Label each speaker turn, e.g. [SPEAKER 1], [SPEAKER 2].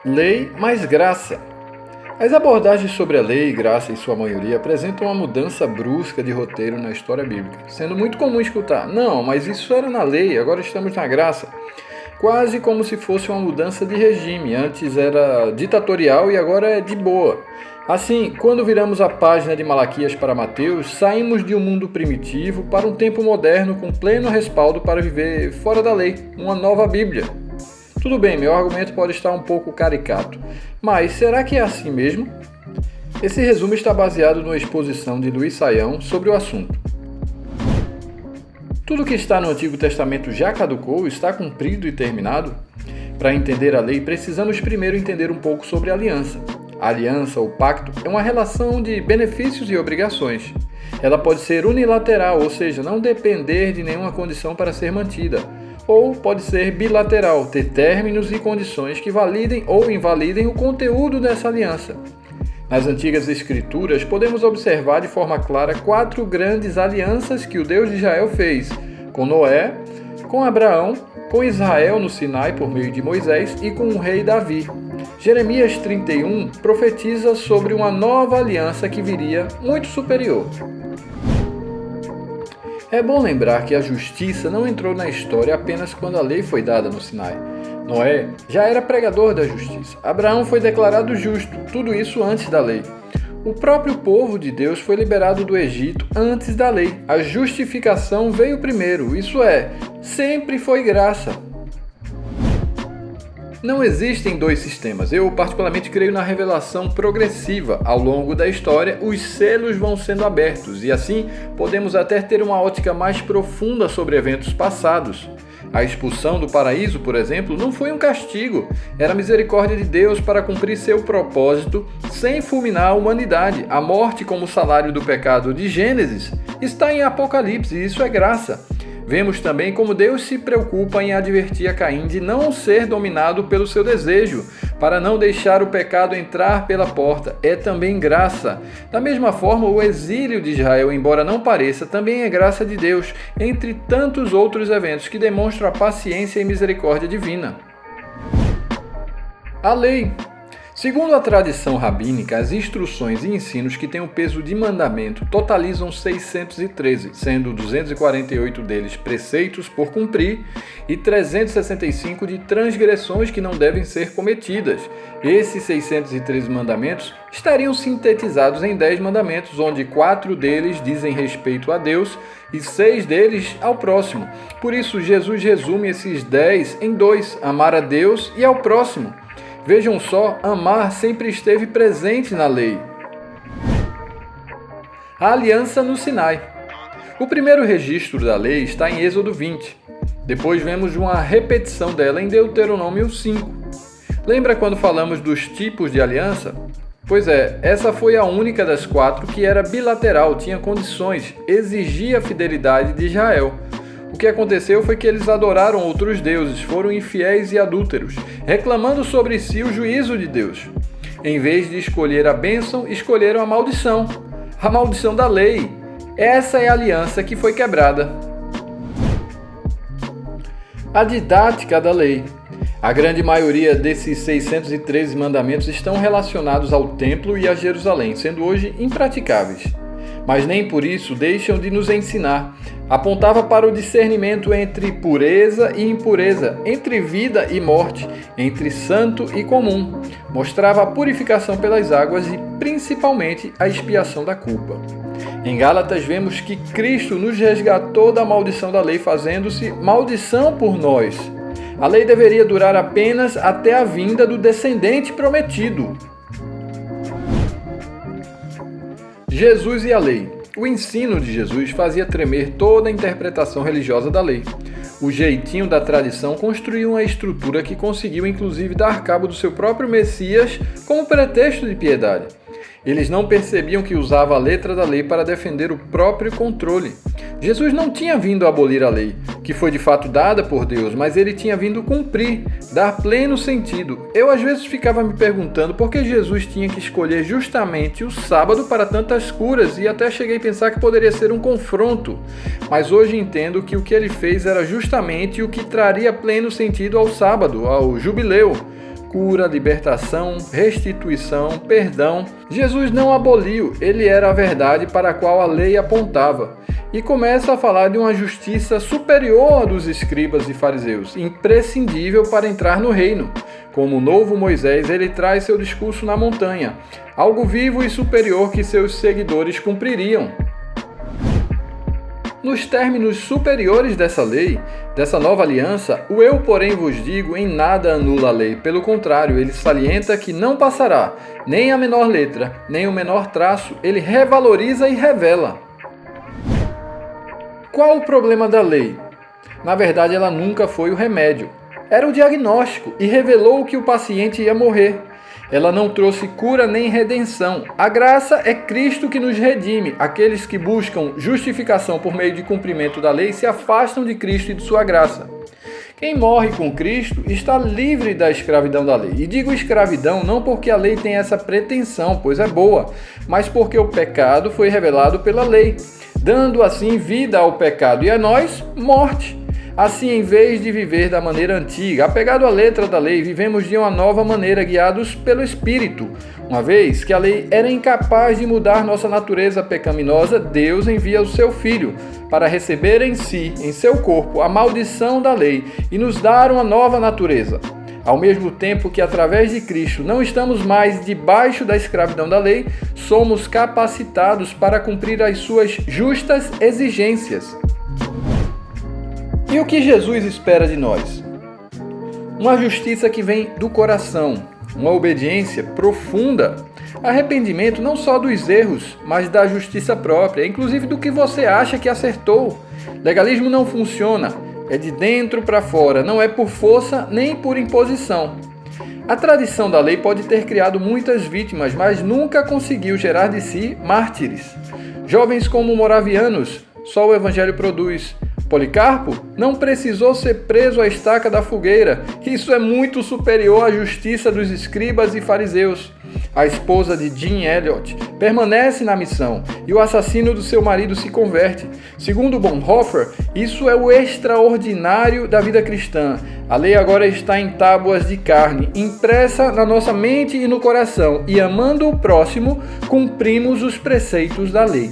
[SPEAKER 1] Lei mais graça. As abordagens sobre a lei e graça, em sua maioria, apresentam uma mudança brusca de roteiro na história bíblica, sendo muito comum escutar: não, mas isso era na lei, agora estamos na graça. Quase como se fosse uma mudança de regime, antes era ditatorial e agora é de boa. Assim, quando viramos a página de Malaquias para Mateus, saímos de um mundo primitivo para um tempo moderno com pleno respaldo para viver fora da lei, uma nova Bíblia. Tudo bem, meu argumento pode estar um pouco caricato, mas será que é assim mesmo? Esse resumo está baseado numa exposição de Luiz Saião sobre o assunto. Tudo que está no Antigo Testamento já caducou, está cumprido e terminado? Para entender a lei, precisamos primeiro entender um pouco sobre a aliança. A aliança, ou pacto, é uma relação de benefícios e obrigações. Ela pode ser unilateral, ou seja, não depender de nenhuma condição para ser mantida. Ou pode ser bilateral, ter términos e condições que validem ou invalidem o conteúdo dessa aliança. Nas antigas escrituras, podemos observar de forma clara 4 grandes alianças que o Deus de Israel fez, com Noé, com Abraão, com Israel no Sinai por meio de Moisés e com o rei Davi. Jeremias 31 profetiza sobre uma nova aliança que viria muito superior. É bom lembrar que a justiça não entrou na história apenas quando a lei foi dada no Sinai. Noé já era pregador da justiça. Abraão foi declarado justo, tudo isso antes da lei. O próprio povo de Deus foi liberado do Egito antes da lei. A justificação veio primeiro, isso é, sempre foi graça. Não existem 2 sistemas. Eu particularmente creio na revelação progressiva. Ao longo da história, os selos vão sendo abertos e assim podemos até ter uma ótica mais profunda sobre eventos passados. A expulsão do paraíso, por exemplo, não foi um castigo. Era a misericórdia de Deus para cumprir seu propósito sem fulminar a humanidade. A morte como salário do pecado de Gênesis está em Apocalipse e isso é graça. Vemos também como Deus se preocupa em advertir a Caim de não ser dominado pelo seu desejo, para não deixar o pecado entrar pela porta. É também graça. Da mesma forma, o exílio de Israel, embora não pareça, também é graça de Deus, entre tantos outros eventos que demonstram a paciência e misericórdia divina. A lei. Segundo a tradição rabínica, as instruções e ensinos que têm o peso de mandamento totalizam 613, sendo 248 deles preceitos por cumprir e 365 de transgressões que não devem ser cometidas. Esses 613 mandamentos estariam sintetizados em 10 mandamentos, onde 4 deles dizem respeito a Deus e 6 deles ao próximo. Por isso, Jesus resume esses 10 em 2, amar a Deus e ao próximo. Vejam só, amar sempre esteve presente na lei. A aliança no Sinai. O primeiro registro da lei está em Êxodo 20. Depois vemos uma repetição dela em Deuteronômio 5. Lembra quando falamos dos tipos de aliança? Pois é, essa foi a única das 4 que era bilateral, tinha condições, exigia a fidelidade de Israel. O que aconteceu foi que eles adoraram outros deuses, foram infiéis e adúlteros, reclamando sobre si o juízo de Deus. Em vez de escolher a bênção, escolheram a maldição da lei. Essa é a aliança que foi quebrada. A didática da lei. A grande maioria desses 613 mandamentos estão relacionados ao templo e a Jerusalém, sendo hoje impraticáveis. Mas nem por isso deixam de nos ensinar. Apontava para o discernimento entre pureza e impureza, entre vida e morte, entre santo e comum. Mostrava a purificação pelas águas e, principalmente, a expiação da culpa. Em Gálatas vemos que Cristo nos resgatou da maldição da lei, fazendo-se maldição por nós. A lei deveria durar apenas até a vinda do descendente prometido. Jesus e a lei. O ensino de Jesus fazia tremer toda a interpretação religiosa da lei. O jeitinho da tradição construiu uma estrutura que conseguiu inclusive dar cabo do seu próprio Messias como pretexto de piedade. Eles não percebiam que usava a letra da lei para defender o próprio controle. Jesus não tinha vindo abolir a lei, que foi de fato dada por Deus, mas ele tinha vindo cumprir, dar pleno sentido. Eu às vezes ficava me perguntando por que Jesus tinha que escolher justamente o sábado para tantas curas e até cheguei a pensar que poderia ser um confronto. Mas hoje entendo que o que ele fez era justamente o que traria pleno sentido ao sábado, ao jubileu. cura, libertação, restituição, perdão. Jesus não aboliu, ele era a verdade para a qual a lei apontava. E começa a falar de uma justiça superior à dos escribas e fariseus, imprescindível para entrar no reino. Como o novo Moisés, ele traz seu discurso na montanha, algo vivo e superior que seus seguidores cumpririam. Nos términos superiores dessa lei, dessa nova aliança, o eu, porém, vos digo, em nada anula a lei. Pelo contrário, ele salienta que não passará, nem a menor letra, nem o menor traço, ele revaloriza e revela. Qual o problema da lei? Na verdade, ela nunca foi o remédio. Era o diagnóstico e revelou que o paciente ia morrer. Ela não trouxe cura nem redenção. A graça é Cristo que nos redime. Aqueles que buscam justificação por meio de cumprimento da lei se afastam de Cristo e de sua graça. Quem morre com Cristo está livre da escravidão da lei. E digo escravidão não porque a lei tem essa pretensão, pois é boa, mas porque o pecado foi revelado pela lei, dando assim vida ao pecado e a nós, morte. Assim, em vez de viver da maneira antiga, apegado à letra da lei, vivemos de uma nova maneira, guiados pelo Espírito. Uma vez que a lei era incapaz de mudar nossa natureza pecaminosa, Deus envia o seu Filho para receber em si, em seu corpo, a maldição da lei e nos dar uma nova natureza. Ao mesmo tempo que, através de Cristo, não estamos mais debaixo da escravidão da lei, somos capacitados para cumprir as suas justas exigências. E o que Jesus espera de nós? Uma justiça que vem do coração, uma obediência profunda, arrependimento não só dos erros, mas da justiça própria, inclusive do que você acha que acertou. Legalismo não funciona, é de dentro para fora, não é por força nem por imposição. A tradição da lei pode ter criado muitas vítimas, mas nunca conseguiu gerar de si mártires. Jovens como moravianos, só o Evangelho produz. Policarpo não precisou ser preso à estaca da fogueira. Isso é muito superior à justiça dos escribas e fariseus. A esposa de Jim Elliot permanece na missão e o assassino do seu marido se converte. Segundo Bonhoeffer, isso é o extraordinário da vida cristã. A lei agora está em tábuas de carne, impressa na nossa mente e no coração, e amando o próximo, cumprimos os preceitos da lei.